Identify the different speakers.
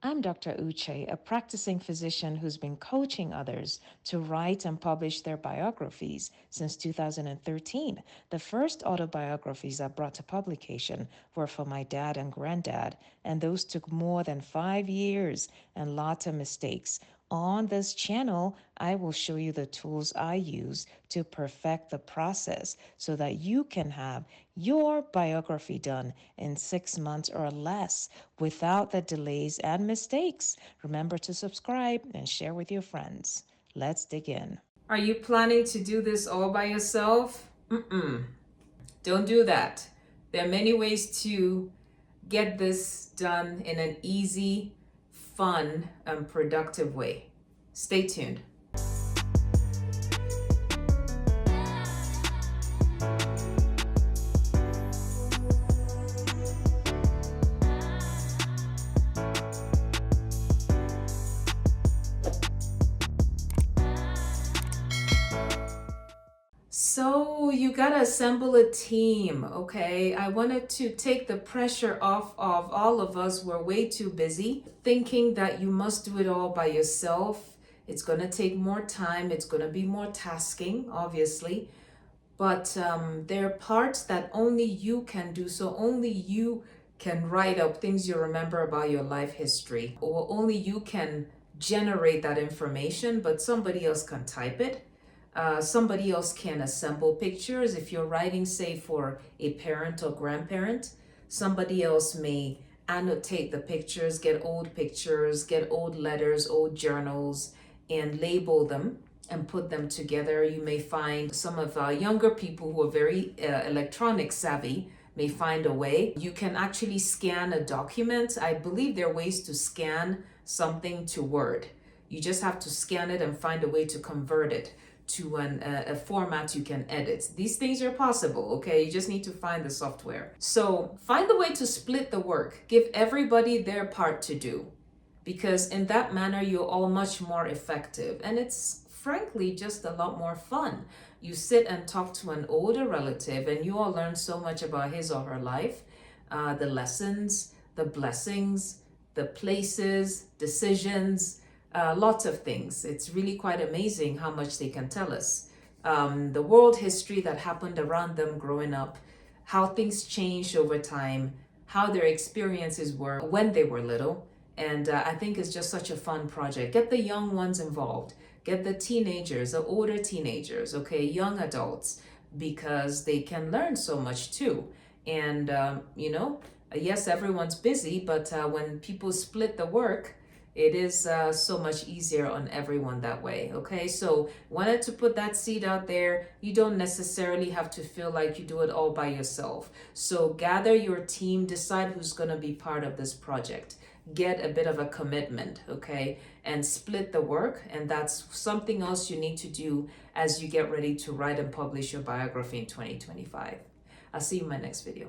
Speaker 1: I'm Dr. Uche, a practicing physician who's been coaching others to write and publish their biographies since 2013. The first autobiographies I brought to publication were for my dad and granddad, and those took more than 5 years and lots of mistakes. On this channel, I will show you the tools I use to perfect the process so that you can have your biography done in 6 months or less without the delays and mistakes. Remember to subscribe and share with your friends. Let's dig in. Are you planning to do this all by yourself? Don't do that. There are many ways to get this done in an easy, fun, and productive way. Stay tuned. So you gotta assemble a team, okay? I wanted to take the pressure off of all of us. We're way too busy thinking that you must do it all by yourself. It's gonna take more time. It's gonna be more tasking, obviously. But there are parts that only you can do. So only you can write up things you remember about your life history, or only you can generate that information, but somebody else can type it. Somebody else can assemble pictures. If you're writing, say, for a parent or grandparent, somebody else may annotate the pictures, get old letters, old journals, and label them and put them together. You may find some of younger people who are very electronic savvy may find a way. You can actually scan a document. I believe there are ways to scan something to Word. You just have to scan it and find a way to convert it to a format you can edit. These things are possible, okay? You just need to find the software. So find a way to split the work. Give everybody their part to do, because in that manner, you're all much more effective. And it's frankly just a lot more fun. You sit and talk to an older relative and you all learn so much about his or her life, the lessons, the blessings, the places, decisions, lots of things. It's really quite amazing how much they can tell us. The world history that happened around them growing up, how things changed over time, how their experiences were when they were little. And I think it's just such a fun project. Get the young ones involved. Get the teenagers, the older teenagers, okay, young adults, because they can learn so much too. And, yes, everyone's busy, but when people split the work, it is so much easier on everyone that way, okay? So wanted to put that seed out there. You don't necessarily have to feel like you do it all by yourself. So gather your team, decide who's gonna be part of this project. Get a bit of a commitment, okay? And split the work, and that's something else you need to do as you get ready to write and publish your biography in 2025. I'll see you in my next video.